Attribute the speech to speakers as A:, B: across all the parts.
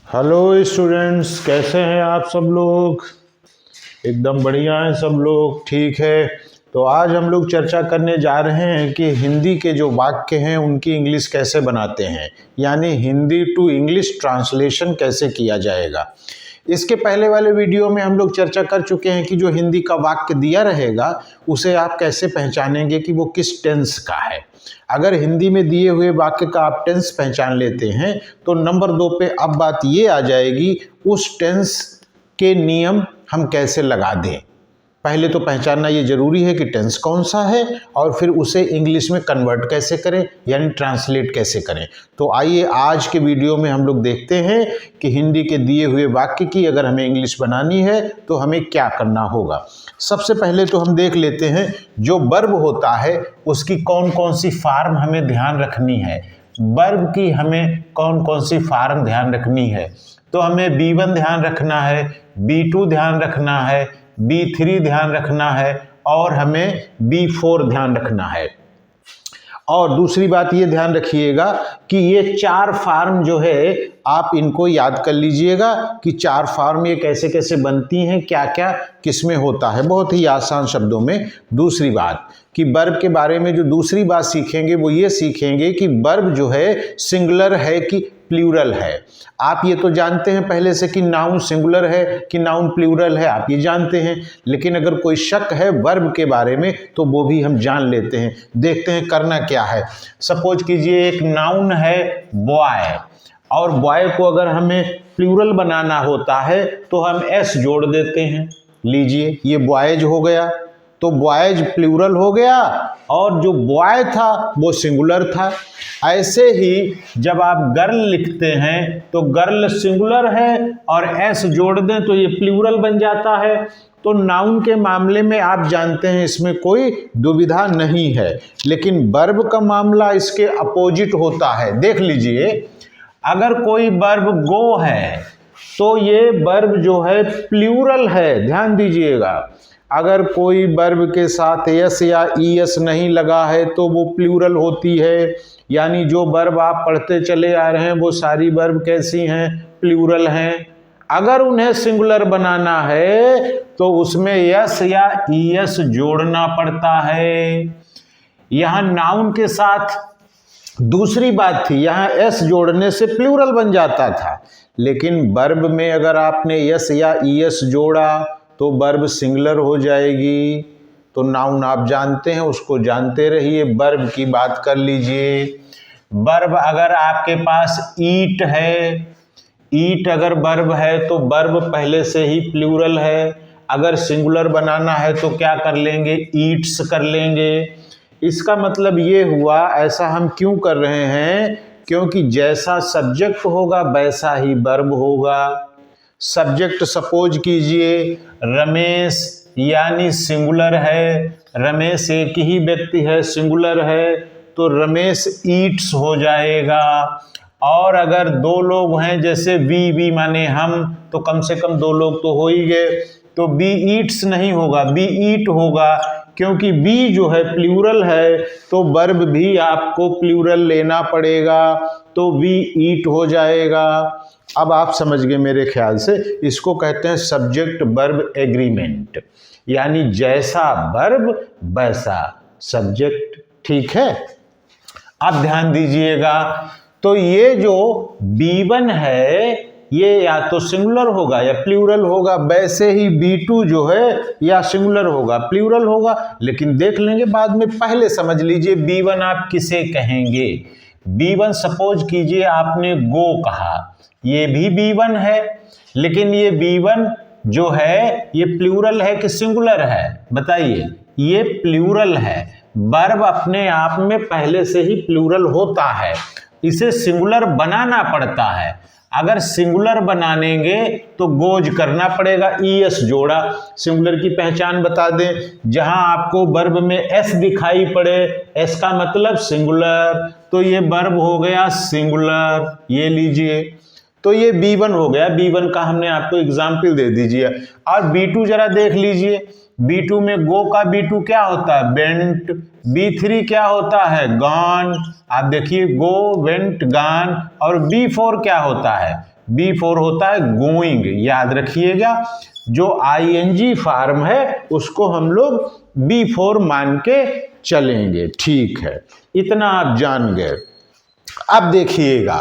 A: Hello students, कैसे हैं आप सब लोग। एकदम बढ़िया हैं सब लोग, ठीक है। तो आज हम लोग चर्चा करने जा रहे हैं कि हिंदी के जो वाक्य हैं उनकी इंग्लिश कैसे बनाते हैं, यानी हिंदी टू इंग्लिश ट्रांसलेशन कैसे किया जाएगा। इसके पहले वाले वीडियो में हम लोग चर्चा कर चुके हैं कि जो हिंदी का वाक्य दिया रहेगा उसे आप कैसे पहचानेंगे कि वो किस टेंस का है। अगर हिंदी में दिए हुए वाक्य का आप टेंस पहचान लेते हैं तो नंबर 2 पे अब बात ये आ जाएगी उस टेंस के नियम हम कैसे लगा दें। पहले तो पहचानना ये जरूरी है कि टेंस कौन सा है और फिर उसे इंग्लिश में कन्वर्ट कैसे करें, यानी ट्रांसलेट कैसे करें। तो आइए आज के वीडियो में हम लोग देखते हैं कि हिंदी के दिए हुए वाक्य की अगर हमें इंग्लिश बनानी है तो हमें क्या करना होगा। सबसे पहले तो हम देख लेते हैं जो वर्ब होता है उसकी कौन कौन सी फॉर्म हमें ध्यान रखनी है। वर्ब की हमें कौन कौन सी फॉर्म ध्यान रखनी है, तो हमें B1 ध्यान रखना है, B2 ध्यान रखना है, B3 ध्यान रखना है और हमें B4 ध्यान रखना है। और दूसरी बात ये ध्यान रखिएगा कि ये 4 फॉर्म जो है आप इनको याद कर लीजिएगा कि 4 फॉर्म ये कैसे कैसे बनती हैं, क्या क्या किसमें होता है, बहुत ही आसान शब्दों में। दूसरी बात कि वर्ब के बारे में जो दूसरी बात सीखेंगे वो ये सीखेंगे कि वर्ब जो है सिंगुलर है कि प्लूरल है। आप ये तो जानते हैं पहले से कि नाउन सिंगुलर है कि नाउन प्लूरल है, आप ये जानते हैं, लेकिन अगर कोई शक है वर्ब के बारे में तो वो भी हम जान लेते हैं। देखते हैं करना क्या है। सपोज कीजिए एक नाउन है बॉय, और बॉय को अगर हमें प्लूरल बनाना होता है तो हम एस जोड़ देते हैं। लीजिए ये बॉयज हो गया, तो बॉयज प्लूरल हो गया और जो बॉय था वो सिंगुलर था। ऐसे ही जब आप गर्ल लिखते हैं तो गर्ल सिंगुलर है और एस जोड़ दें तो ये प्लूरल बन जाता है। तो नाउन के मामले में आप जानते हैं इसमें कोई दुविधा नहीं है, लेकिन वर्ब का मामला इसके अपोजिट होता है। देख लीजिए, अगर कोई वर्ब गो है तो ये वर्ब जो है प्लूरल है, ध्यान दीजिएगा। अगर कोई वर्ब के साथ एस या ईएस नहीं लगा है तो वो प्लूरल होती है, यानी जो वर्ब आप पढ़ते चले आ रहे हैं वो सारी वर्ब कैसी हैं, प्लूरल हैं। अगर उन्हें सिंगुलर बनाना है तो उसमें एस या ईएस जोड़ना पड़ता है। यहाँ नाउन के साथ दूसरी बात थी, यहाँ एस जोड़ने से प्लूरल बन जाता था, लेकिन वर्ब में अगर आपने एस या ईएस जोड़ा तो वर्ब सिंगुलर हो जाएगी। तो नाउन आप जानते हैं, उसको जानते रहिए। वर्ब की बात कर लीजिए। वर्ब अगर आपके पास ईट है, ईट अगर वर्ब है तो वर्ब पहले से ही प्लूरल है। अगर सिंगुलर बनाना है तो क्या कर लेंगे, ईट्स कर लेंगे। इसका मतलब ये हुआ, ऐसा हम क्यों कर रहे हैं, क्योंकि जैसा सब्जेक्ट होगा वैसा ही वर्ब होगा। सब्जेक्ट सपोज कीजिए रमेश, यानी सिंगुलर है, रमेश एक ही व्यक्ति है, सिंगुलर है, तो रमेश ईट्स हो जाएगा। और अगर 2 लोग हैं, जैसे वी माने हम, तो कम से कम 2 लोग तो हो ही गए, तो बी ईट्स नहीं होगा, बी ईट होगा, क्योंकि बी जो है प्लूरल है तो वर्ब भी आपको प्लूरल लेना पड़ेगा, तो वी ईट हो जाएगा। अब आप समझ गए मेरे ख्याल से, इसको कहते हैं सब्जेक्ट वर्ब एग्रीमेंट, यानी जैसा वर्ब वैसा सब्जेक्ट। ठीक है, अब ध्यान दीजिएगा, तो ये जो B1 है ये या तो सिंगुलर होगा या प्लूरल होगा, वैसे ही B2 जो है या सिंगुलर होगा प्लूरल होगा, लेकिन देख लेंगे बाद में। पहले समझ लीजिए B1 आप किसे कहेंगे। B1 सपोज कीजिए आपने गो कहा, ये भी B1 है, लेकिन ये B1 जो है ये प्लूरल है कि सिंगुलर है, बताइए। ये प्लूरल है, वर्ब अपने आप में पहले से ही प्लूरल होता है, इसे सिंगुलर बनाना पड़ता है। अगर सिंगुलर बनानेंगे तो गोज करना पड़ेगा, ईएस जोड़ा। सिंगुलर की पहचान बता दें, जहां आपको वर्ब में एस दिखाई पड़े, एस का मतलब सिंगुलर, तो ये वर्ब हो गया सिंगुलर, ये लीजिए। तो ये B1 हो गया, B1 का हमने आपको एग्जाम्पल दे दीजिए। और B2 जरा देख लीजिए, B2 में गो का B2 क्या होता है, बेंट। B3 क्या होता है, गॉन। आप देखिए गो, वेंट, गॉन। और B4 क्या होता है, B4 होता है गोइंग। याद रखिएगा, जो आईएनजी फॉर्म है उसको हम लोग B4 मान के चलेंगे। ठीक है, इतना आप जान गए। अब देखिएगा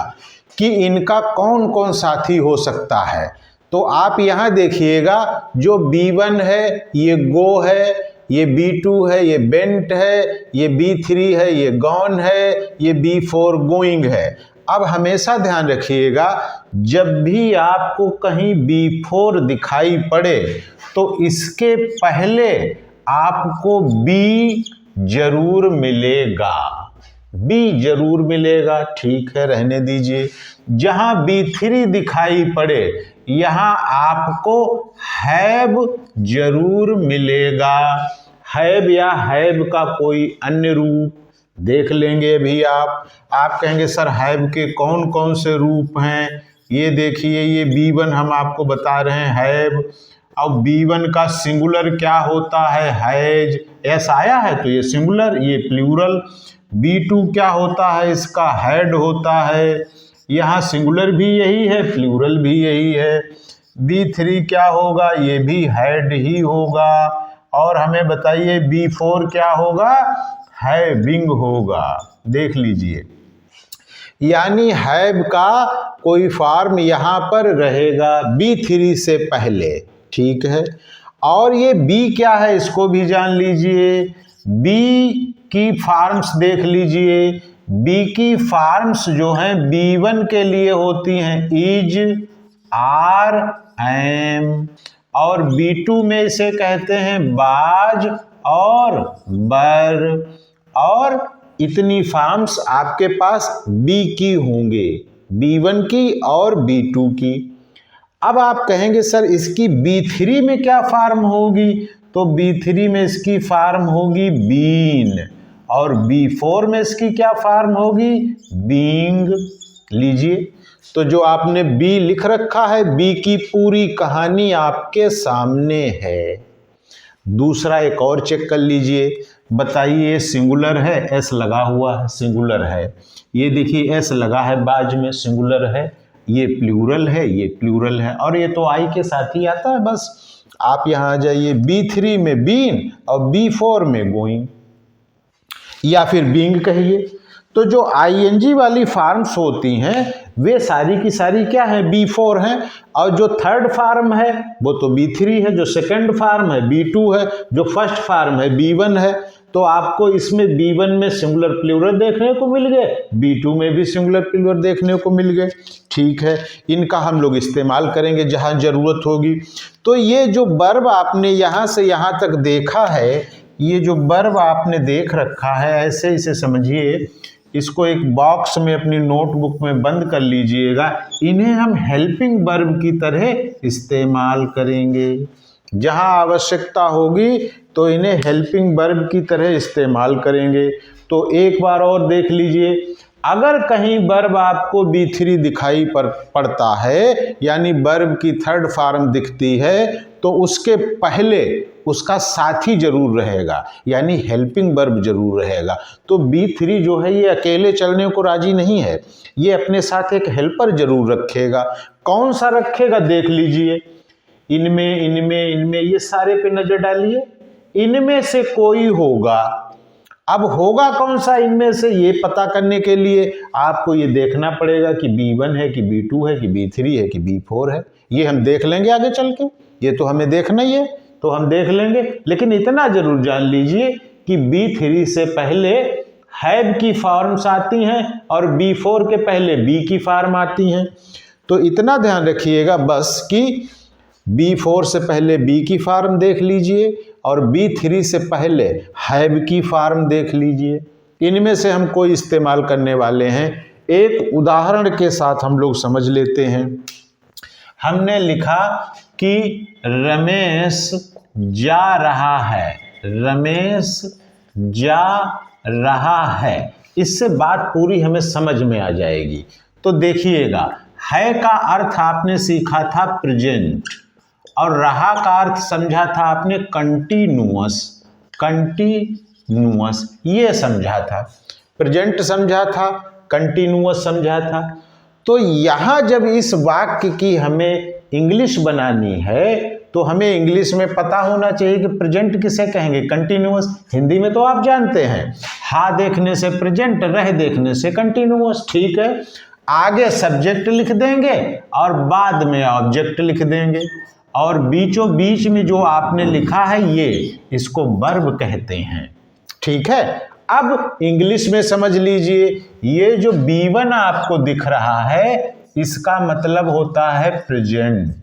A: कि इनका कौन कौन साथी हो सकता है। तो आप यहाँ देखिएगा, जो B1 है ये गो है, ये B2 है ये बेंट है, ये B3 है ये गॉन है, ये B4 गोइंग है। अब हमेशा ध्यान रखिएगा, जब भी आपको कहीं B4 दिखाई पड़े तो इसके पहले आपको B जरूर मिलेगा, B जरूर मिलेगा। ठीक है, रहने दीजिए। जहां B3 दिखाई पड़े यहां आपको हैव जरूर मिलेगा। हैव या हैव का कोई अन्य रूप देख लेंगे अभी आप कहेंगे सर हैव के कौन कौन से रूप हैं। ये देखिए, ये B1 हम आपको बता रहे हैं हैव। अब B1 का सिंगुलर क्या होता है, हैज। एस आया है तो ये सिंगुलर, ये प्लूरल। B2 क्या होता है, इसका हैड होता है। यहाँ सिंगुलर भी यही है, प्लूरल भी यही है। B3 क्या होगा, ये भी हैड ही होगा। और हमें बताइए B4 क्या होगा, हैविंग होगा। देख लीजिए, यानी हैव का कोई फॉर्म यहाँ पर रहेगा B3 से पहले। ठीक है, और ये B क्या है इसको भी जान लीजिए। B की फॉर्म्स देख लीजिए। B की फॉर्म्स जो हैं B1 के लिए होती हैं इज, आर, एम, और B2 में इसे कहते हैं बाज और बर। और इतनी फॉर्म्स आपके पास B की होंगे, B1 की और B2 की। अब आप कहेंगे सर इसकी B3 में क्या फॉर्म होगी, तो B3 में इसकी फॉर्म होगी बीन, और B4 में इसकी क्या फॉर्म होगी, बीइंग। लीजिए, तो जो आपने B लिख रखा है, B की पूरी कहानी आपके सामने है। दूसरा एक और चेक कर लीजिए, बताइए सिंगुलर है, एस लगा हुआ है, सिंगुलर है। ये देखिए एस लगा है बाज में, सिंगुलर है। ये प्लूरल है, ये प्लूरल है, और ये तो आई के साथ ही आता है। बस आप यहाँ आ जाइए, B3 में बीन और B4 में गोइंग, या फिर बीइंग कहिए। तो जो आईएनजी वाली फॉर्म्स होती हैं वे सारी की सारी क्या है, B4 हैं। और जो थर्ड फॉर्म है वो तो B3 है, जो सेकंड फॉर्म है B2 है, जो फर्स्ट फॉर्म है B1 है। तो आपको इसमें B1 में सिंगुलर प्लूरल देखने को मिल गए, B2 में भी सिंगुलर प्लूरल देखने को मिल गए। ठीक है, इनका हम लोग इस्तेमाल करेंगे जहाँ ज़रूरत होगी। तो ये जो वर्ब आपने यहाँ से यहाँ तक देखा है, ये जो वर्ब आपने देख रखा है, ऐसे इसे समझिए, इसको एक बॉक्स में अपनी नोटबुक में बंद कर लीजिएगा। इन्हें हम हेल्पिंग वर्ब की तरह इस्तेमाल करेंगे। जहां आवश्यकता होगी तो इन्हें हेल्पिंग वर्ब की तरह इस्तेमाल करेंगे। तो एक बार और देख लीजिए, अगर कहीं वर्ब आपको B3 दिखाई पड़ता है, यानी वर्ब की थर्ड फॉर्म दिखती है, तो उसके पहले उसका साथी जरूर रहेगा, यानी हेल्पिंग वर्ब जरूर रहेगा। तो B3 जो है ये अकेले चलने को राजी नहीं है, ये अपने साथ एक हेल्पर जरूर रखेगा। कौन सा रखेगा देख लीजिए, इनमें इनमें इनमें ये सारे पे नजर डालिए, इनमें से कोई होगा। अब होगा कौन सा इनमें से, ये पता करने के लिए आपको ये देखना पड़ेगा कि B1 है कि B2 है कि B3 है कि B4 है। ये हम देख लेंगे आगे चल के, ये तो हमें देखना ही है, तो हम देख लेंगे। लेकिन इतना जरूर जान लीजिए कि B3 से पहले हैव की फॉर्म्स आती हैं और B4 के पहले B की फॉर्म आती हैं। तो इतना ध्यान रखिएगा बस कि B4 से पहले B की फॉर्म देख लीजिए और B3 से पहले हैव की फॉर्म देख लीजिए। इनमें से हम कोई इस्तेमाल करने वाले हैं। एक उदाहरण के साथ हम लोग समझ लेते हैं। हमने लिखा कि रमेश जा रहा है, रमेश जा रहा है। इससे बात पूरी हमें समझ में आ जाएगी। तो देखिएगा, है का अर्थ आपने सीखा था प्रेजेंट, और रहा का अर्थ समझा था आपने कंटिन्यूअस, कंटिन्यूअस ये समझा था। प्रेजेंट समझा था, कंटिन्यूअस समझा था। तो यहां जब इस वाक्य की हमें इंग्लिश बनानी है तो हमें इंग्लिश में पता होना चाहिए कि प्रेजेंट किसे कहेंगे, कंटिन्यूअस। हिंदी में तो आप जानते हैं, हा देखने से प्रेजेंट, रह देखने से कंटिन्यूअस, ठीक है। आगे सब्जेक्ट लिख देंगे और बाद में ऑब्जेक्ट लिख देंगे, और बीचों बीच में जो आपने लिखा है ये, इसको वर्ब कहते हैं, ठीक है। अब इंग्लिश में समझ लीजिए, ये जो B1 आपको दिख रहा है इसका मतलब होता है प्रेजेंट,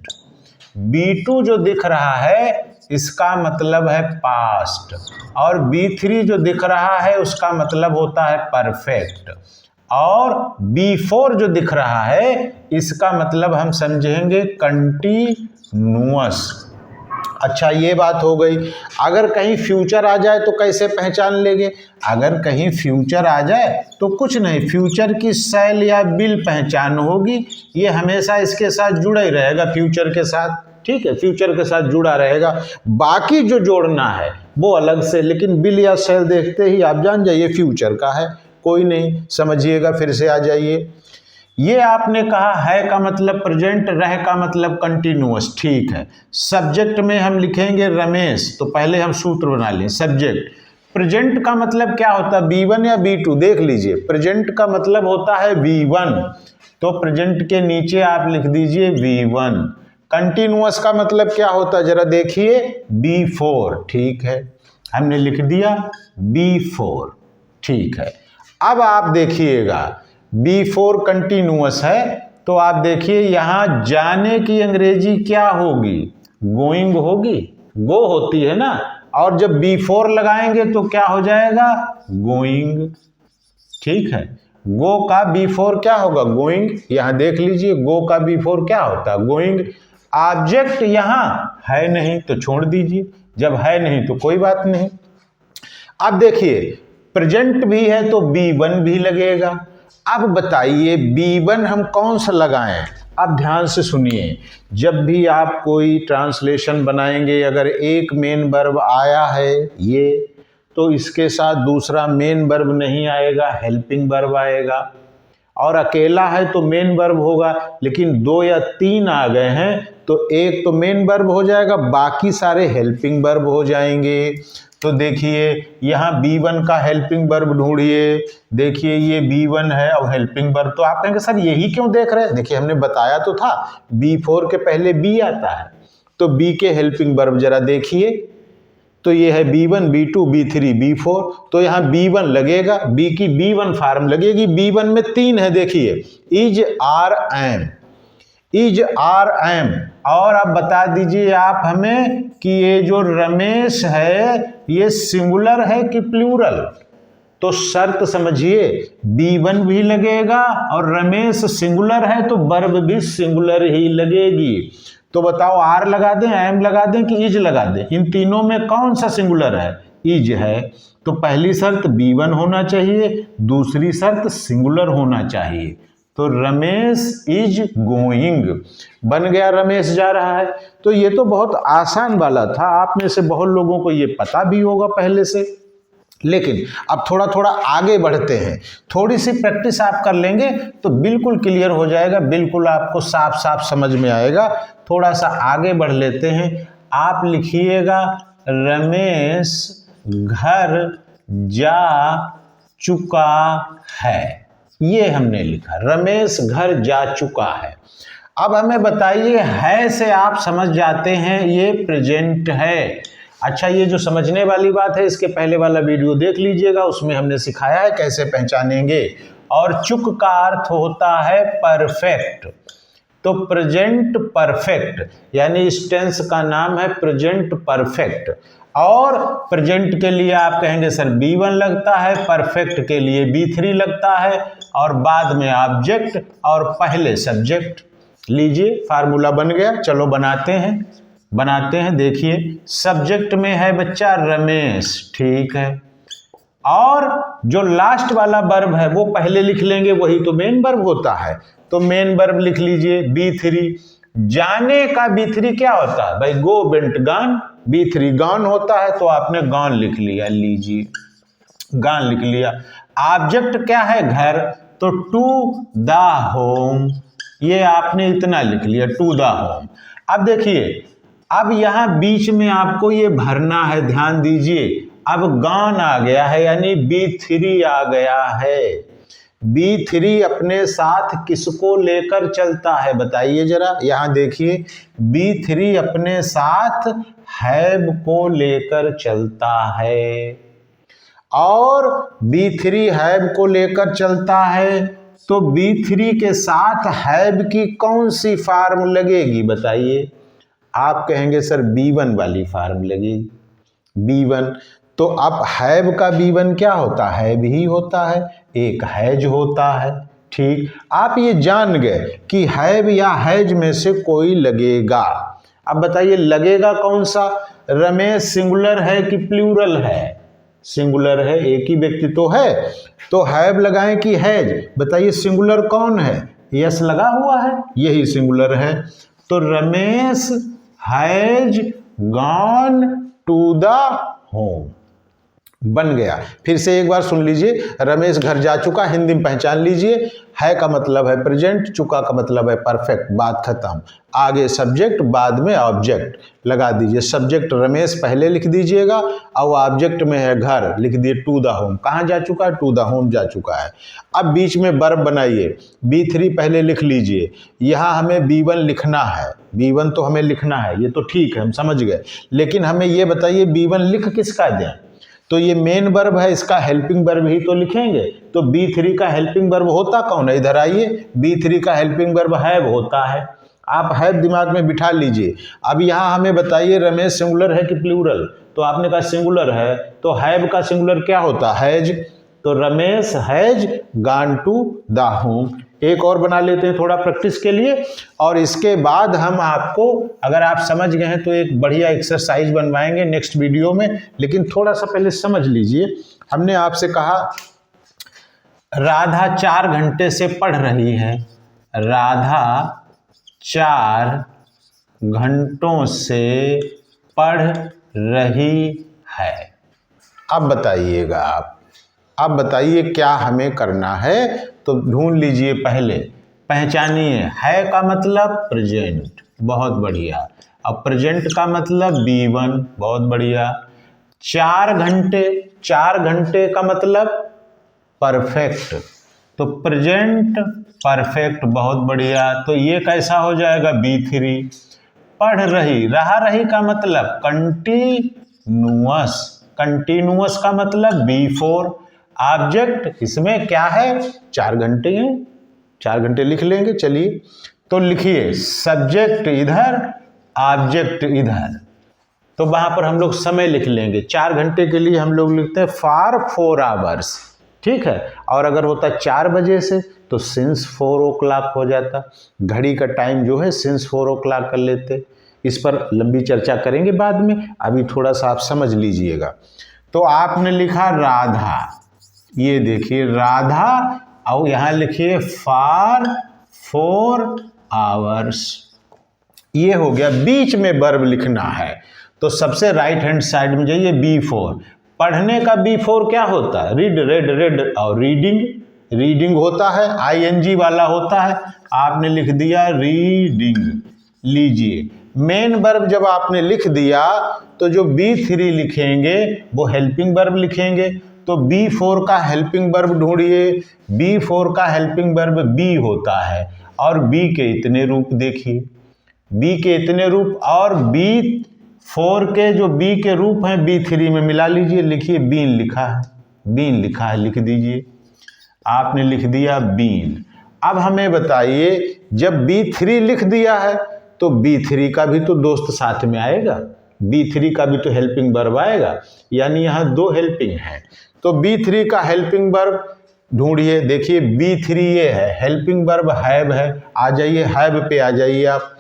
A: B2 जो दिख रहा है इसका मतलब है पास्ट, और B3 जो दिख रहा है उसका मतलब होता है परफेक्ट, और B4 जो दिख रहा है इसका मतलब हम समझेंगे कंटिन्यूअस। अच्छा, ये बात हो गई। अगर कहीं फ्यूचर आ जाए तो कैसे पहचान लेंगे? अगर कहीं फ्यूचर आ जाए तो कुछ नहीं, फ्यूचर की शैल या बिल पहचान होगी, ये हमेशा इसके साथ जुड़ा ही रहेगा, फ्यूचर के साथ, ठीक है, फ्यूचर के साथ जुड़ा रहेगा। बाकी जो जोड़ना है वो अलग से, लेकिन बिल या शैल देखते ही आप जान जाइए फ्यूचर का है, कोई नहीं, समझिएगा, फिर से आ जाइए। ये आपने कहा है का मतलब प्रेजेंट, रह का मतलब कंटिन्यूअस, ठीक है। सब्जेक्ट में हम लिखेंगे रमेश, तो पहले हम सूत्र बना लें। सब्जेक्ट, प्रेजेंट का मतलब क्या होता है, B1 या B2? देख लीजिए, प्रेजेंट का मतलब होता है B1, तो प्रेजेंट के नीचे आप लिख दीजिए B1। कंटिन्यूअस का मतलब क्या होता है, जरा देखिए, B4, ठीक है, हमने लिख दिया B4, ठीक है। अब आप देखिएगा B4 कंटिन्यूअस है, तो आप देखिए यहां जाने की अंग्रेजी क्या होगी, गोइंग होगी, गो होती है ना, और जब B4 लगाएंगे तो क्या हो जाएगा, गोइंग, ठीक है। गो का B4 क्या होगा, गोइंग, यहां देख लीजिए, गो का B4 क्या होता है, गोइंग। ऑब्जेक्ट यहां है नहीं तो छोड़ दीजिए, जब है नहीं तो कोई बात नहीं। अब देखिए, प्रेजेंट भी है तो B1 भी लगेगा। अब बताइए B1 हम कौन सा लगाएं? अब ध्यान से सुनिए, जब भी आप कोई ट्रांसलेशन बनाएंगे, अगर एक मेन वर्ब आया है ये, तो इसके साथ दूसरा मेन वर्ब नहीं आएगा, हेल्पिंग वर्ब आएगा, और अकेला है तो मेन वर्ब होगा, लेकिन 2 या 3 आ गए हैं तो एक तो मेन वर्ब हो जाएगा, बाकी सारे हेल्पिंग वर्ब हो जाएंगे। तो देखिए यहाँ B1 का हेल्पिंग वर्ब ढूंढिए, देखिए ये B1 है और हेल्पिंग वर्ब, तो आप कहेंगे सर यही क्यों देख रहे हैं? देखिए हमने बताया तो था B4 के पहले B आता है, तो B के हेल्पिंग वर्ब जरा देखिए, तो ये है B1, B2, B3, B4, तो यहाँ B1 लगेगा, B की B1 फार्म लगेगी। B1 में 3 है, देखिए, is, are, am, is, are, am. और अब बता दीजिए आप हमें कि ये जो रमेश है ये सिंगुलर है कि प्लूरल? तो शर्त समझिए, B1 भी लगेगा और रमेश सिंगुलर है तो वर्ब भी सिंगुलर ही लगेगी। तो बताओ, आर लगा दें, एम लगा दें कि इज लगा दें? इन तीनों में कौन सा सिंगुलर है? इज है, तो पहली शर्त B1 होना चाहिए, दूसरी शर्त सिंगुलर होना चाहिए। तो रमेश इज गोइंग बन गया, रमेश जा रहा है। तो ये तो बहुत आसान वाला था, आप में से बहुत लोगों को ये पता भी होगा पहले से, लेकिन अब थोड़ा थोड़ा आगे बढ़ते हैं, थोड़ी सी प्रैक्टिस आप कर लेंगे तो बिल्कुल क्लियर हो जाएगा, बिल्कुल आपको साफ साफ समझ में आएगा। थोड़ा सा आगे बढ़ लेते हैं, आप लिखिएगा रमेश घर जा चुका है, ये हमने लिखा, रमेश घर जा चुका है। अब हमें बताइए, है से आप समझ जाते हैं ये प्रेजेंट है। अच्छा, ये जो समझने वाली बात है, इसके पहले वाला वीडियो देख लीजिएगा, उसमें हमने सिखाया है कैसे पहचानेंगे। और चुक का अर्थ होता है परफेक्ट, तो प्रेजेंट परफेक्ट, यानी इस टेंस का नाम है प्रेजेंट परफेक्ट। और प्रेजेंट के लिए आप कहेंगे सर B1 लगता है, परफेक्ट के लिए B3 लगता है, और बाद में ऑब्जेक्ट और पहले सब्जेक्ट। लीजिए फार्मूला बन गया, चलो बनाते हैं। देखिए सब्जेक्ट में है बच्चा रमेश, ठीक है, और जो लास्ट वाला वर्ब है वो पहले लिख लेंगे, वही तो मेन वर्ब होता है, तो मेन वर्ब लिख लीजिए B3। जाने का B3 क्या होता है भाई, गो, वेंट, गॉन, B3 गॉन होता है, तो आपने गॉन लिख लिया, लीजिए गॉन लिख लिया। ऑब्जेक्ट क्या है, घर, तो टू द होम, ये आपने इतना लिख लिया, टू द होम। अब देखिए, अब यहां बीच में आपको ये भरना है, ध्यान दीजिए। अब गॉन आ गया है, यानी B3 आ गया है। B3 अपने साथ किसको लेकर चलता है बताइए जरा, यहां देखिए। B3 अपने साथ हैव को लेकर चलता है, और B3 हैव को लेकर चलता है, तो B3 के साथ हैव की कौन सी फॉर्म लगेगी बताइए। आप कहेंगे सर B1 वाली फॉर्म लगेगी, B1। तो अब हैव का B1 क्या होता है, हैव ही होता है, एक हैज होता है। ठीक, आप ये जान गए कि हैव या हैज में से कोई लगेगा। अब बताइए लगेगा कौन सा, रमेश सिंगुलर है कि प्लूरल है, सिंगुलर है, एक ही व्यक्ति तो है, तो हैव लगाएं कि हैज, बताइए सिंगुलर कौन है, यस लगा हुआ है, यही सिंगुलर है। तो Ramesh has gone to the home बन गया। फिर से एक बार सुन लीजिए, रमेश घर जा चुका, हिंदी में पहचान लीजिए, है का मतलब है प्रेजेंट, चुका का मतलब है परफेक्ट, बात खत्म। आगे सब्जेक्ट, बाद में ऑब्जेक्ट लगा दीजिए। सब्जेक्ट रमेश पहले लिख दीजिएगा, और ऑब्जेक्ट में है घर, लिख दिए टू द होम। कहाँ जा चुका है, टू द होम जा चुका है। अब बीच में वर्ब बनाइए, B3 पहले लिख लीजिए। यहाँ हमें B1 लिखना है, B1 तो हमें लिखना है, ये तो ठीक है, हम समझ गए। लेकिन हमें ये बताइए B1 लिख किसका दें, तो ये मेन वर्ब है, इसका हेल्पिंग वर्ब ही तो लिखेंगे। तो B3 का हेल्पिंग वर्ब होता कौन है, इधर आइए, B3 का हेल्पिंग वर्ब हैव होता है। आप हैव दिमाग में बिठा लीजिए। अब यहाँ हमें बताइए रमेश सिंगुलर है कि प्लूरल, तो आपने कहा सिंगुलर है, तो हैव का सिंगुलर क्या होता है, हैज। तो Ramesh has gone to the home. एक और बना लेते हैं थोड़ा प्रैक्टिस के लिए, और इसके बाद हम आपको, अगर आप समझ गए हैं तो एक बढ़िया एक्सरसाइज बनवाएंगे नेक्स्ट वीडियो में। लेकिन थोड़ा सा पहले समझ लीजिए, हमने आपसे कहा राधा 4 घंटे से पढ़ रही है, राधा 4 घंटों से पढ़ रही है। अब बताइएगा आप, अब बताइए क्या हमें करना है, तो ढूंढ लीजिए पहले, पहचानिए। है का मतलब प्रेजेंट, बहुत बढ़िया। अब प्रेजेंट का मतलब B1, बहुत बढ़िया। 4 घंटे, 4 घंटे का मतलब परफेक्ट, तो प्रेजेंट परफेक्ट, बहुत बढ़िया। तो ये कैसा हो जाएगा, B3। पढ़ रही, रहा रही का मतलब कंटिन्यूअस, कंटिन्यूअस का मतलब B4। ऑब्जेक्ट इसमें क्या है, 4 घंटे हैं, 4 घंटे लिख लेंगे। चलिए तो लिखिए, सब्जेक्ट इधर, ऑब्जेक्ट इधर, तो वहां पर हम लोग समय लिख लेंगे। 4 घंटे के लिए हम लोग लिखते हैं फॉर 4 आवर्स, ठीक है। और अगर होता 4 बजे से तो सिंस 4 o'clock हो जाता, घड़ी का टाइम जो है सिंस 4 o'clock कर लेते। इस पर लंबी चर्चा करेंगे बाद में, अभी थोड़ा सा आप समझ लीजिएगा। तो आपने लिखा राधा, ये देखिए राधा, और यहां लिखिए फॉर 4 आवर्स, ये हो गया। बीच में वर्ब लिखना है, तो सबसे राइट हैंड साइड में जाइए, B4। पढ़ने का B4 क्या होता है, रीड, रेड, रेड, और रीडिंग, रीडिंग होता है, ING वाला होता है। आपने लिख दिया रीडिंग, लीजिए। मेन वर्ब जब आपने लिख दिया तो जो B3 लिखेंगे वो हेल्पिंग वर्ब लिखेंगे। तो B4 का हेल्पिंग वर्ब ढूंढिए, B4 का हेल्पिंग वर्ब B होता है, और B के इतने रूप देखिए, B के इतने रूप, और B4 के जो B के रूप हैं B3 में मिला लीजिए। लिखिए बीन लिखा है, बीन लिखा है, लिख दीजिए। आपने लिख दिया बीन। अब हमें बताइए, जब B3 लिख दिया है तो B3 का भी तो दोस्त साथ में आएगा, B3 का भी तो हेल्पिंग वर्ब आएगा, यानी यहाँ 2 हेल्पिंग है। तो B3 का हेल्पिंग वर्ब ढूंढिए। देखिए B3 ये है, हेल्पिंग वर्ब हैव है, आ जाइए हैव पे आ जाइए आप।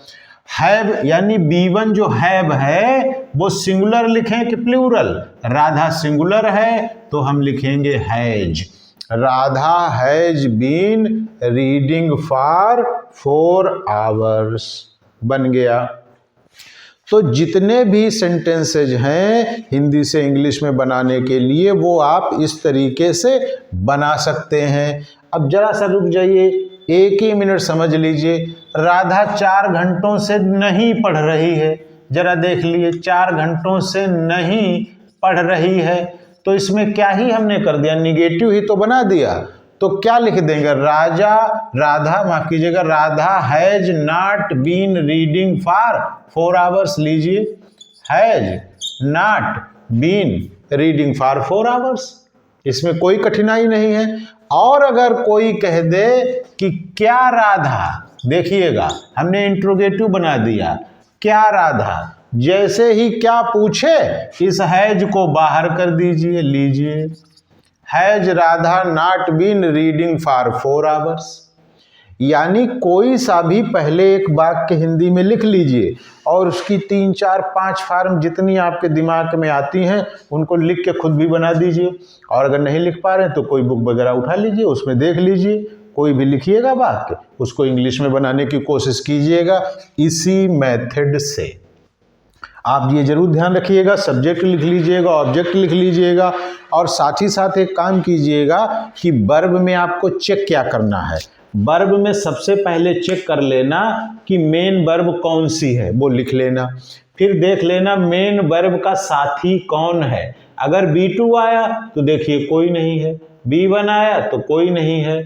A: हैव यानी B1 जो हैव है वो सिंगुलर लिखें कि प्लूरल, राधा सिंगुलर है तो हम लिखेंगे has. Radha has been reading for 4 hours, बन गया। तो जितने भी सेंटेंसेज हैं हिंदी से इंग्लिश में बनाने के लिए वो आप इस तरीके से बना सकते हैं। अब जरा सा रुक जाइए, एक ही मिनट समझ लीजिए। राधा 4 घंटों से नहीं पढ़ रही है, जरा देख लिए, 4 घंटों से नहीं पढ़ रही है, तो इसमें क्या ही हमने कर दिया, निगेटिव ही तो बना दिया। तो क्या लिख देंगे, राधा माफ कीजिएगा, Radha has not been reading for 4 hours. लीजिए, has not been reading for 4 hours, इसमें कोई कठिनाई नहीं है। और अगर कोई कह दे कि क्या राधा, देखिएगा हमने इंट्रोगेटिव बना दिया, क्या राधा, जैसे ही क्या पूछे इस हैज को बाहर कर दीजिए। लीजिए, has Radha not been reading for 4 hours. यानी कोई सा भी पहले एक वाक्य हिंदी में लिख लीजिए और उसकी 3, 4, 5 फार्म जितनी आपके दिमाग में आती हैं उनको लिख के खुद भी बना दीजिए। और अगर नहीं लिख पा रहे हैं तो कोई बुक वगैरह उठा लीजिए, उसमें देख लीजिए, कोई भी लिखिएगा वाक्य, उसको इंग्लिश में बनाने की कोशिश कीजिएगा इसी मेथड से। आप ये जरूर ध्यान रखिएगा, सब्जेक्ट लिख लीजिएगा, ऑब्जेक्ट लिख लीजिएगा, और साथ ही साथ एक काम कीजिएगा कि वर्ब में आपको चेक क्या करना है। वर्ब में सबसे पहले चेक कर लेना कि मेन वर्ब कौन सी है, वो लिख लेना। फिर देख लेना मेन वर्ब का साथी कौन है। अगर B2 आया तो देखिए कोई नहीं है, B1 आया तो कोई नहीं है,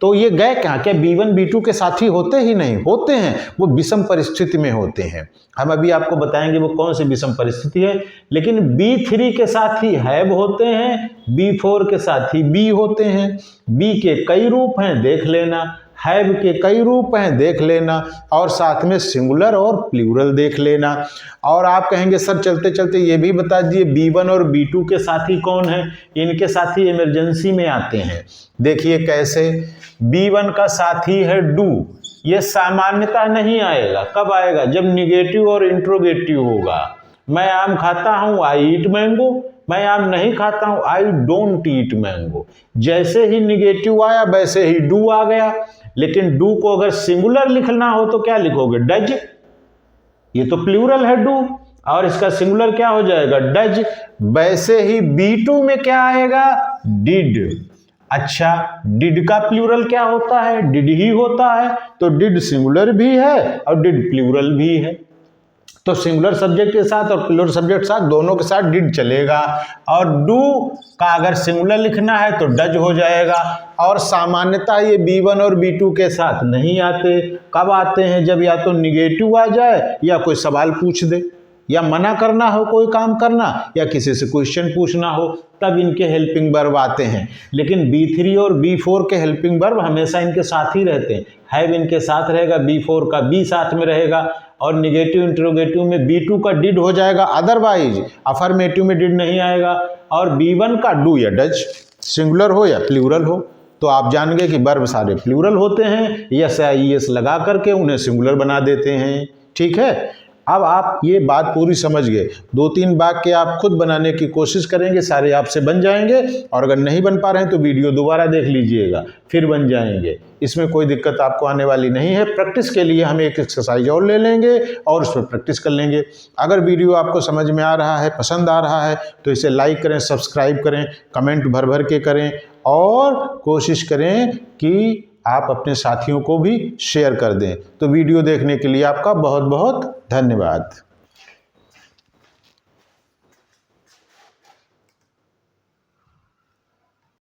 A: तो ये गए कहाँ, क्या B1 B2 के साथी होते ही नहीं, होते हैं, वो विषम परिस्थिति में होते हैं। हम अभी आपको बताएंगे वो कौन सी विषम परिस्थिति है। लेकिन B3 के साथी हैव होते हैं, B4 के साथी बी होते हैं, बी के कई रूप हैं देख लेना, हैव के कई रूप हैं देख लेना, और साथ में सिंगुलर और प्लूरल देख लेना। और आप कहेंगे सर चलते चलते ये भी बता दिए B1 और B2 के साथी कौन है, इनके साथी इमरजेंसी में आते हैं। देखिए कैसे, B1 का साथी है डू, ये सामान्यतः नहीं आएगा, कब आएगा, जब निगेटिव और इंट्रोगेटिव होगा। मैं आम खाता हूँ, आई ईट मैंगो, मैं आम नहीं खाता हूँ, आई डोंट ईट मैंगो। जैसे ही निगेटिव आया वैसे ही डू आ गया। लेकिन डू को अगर सिंगुलर लिखना हो तो क्या लिखोगे, डज, ये तो प्लूरल है डू, और इसका सिंगुलर क्या हो जाएगा, डज। वैसे ही B2 में क्या आएगा, डिड। अच्छा, डिड का प्लूरल क्या होता है, डिड ही होता है, तो डिड सिंगुलर भी है और डिड प्लूरल भी है। तो सिंगुलर सब्जेक्ट के साथ और प्लूरल सब्जेक्ट के साथ दोनों के साथ डिड चलेगा। और डू का अगर सिंगुलर लिखना है तो डज हो जाएगा। और सामान्यतः ये B1 और B2 के साथ नहीं आते। कब आते हैं, जब या तो निगेटिव आ जाए या कोई सवाल पूछ दे, या मना करना हो कोई काम करना, या किसी से क्वेश्चन पूछना हो, तब इनके हेल्पिंग वर्ब आते हैं। लेकिन B3 और B4 के हेल्पिंग वर्ब हमेशा इनके साथ ही रहते हैं। हैव इनके साथ रहेगा, B4 का बी साथ में रहेगा, और निगेटिव इंट्रोगेटिव में B2 का डिड हो जाएगा, अदरवाइज अफर्मेटिव में डिड नहीं आएगा। और B1 का डू या डज, सिंगुलर हो या प्लूरल हो। तो आप जान गए कि वर्ब सारे प्लूरल होते हैं, यस या ईएस लगा करके उन्हें सिंगुलर बना देते हैं। ठीक है, अब आप ये बात पूरी समझ गए। 2-3 वाक्य आप खुद बनाने की कोशिश करेंगे, सारे आपसे बन जाएंगे। और अगर नहीं बन पा रहे हैं तो वीडियो दोबारा देख लीजिएगा, फिर बन जाएंगे। इसमें कोई दिक्कत आपको आने वाली नहीं है। प्रैक्टिस के लिए हम एक एक्सरसाइज और ले लेंगे और उस पर प्रैक्टिस कर लेंगे। अगर वीडियो आपको समझ में आ रहा है, पसंद आ रहा है, तो इसे लाइक करें, सब्सक्राइब करें, कमेंट भर भर के करें, और कोशिश करें कि आप अपने साथियों को भी शेयर कर दें। तो वीडियो देखने के लिए आपका बहुत बहुत धन्यवाद।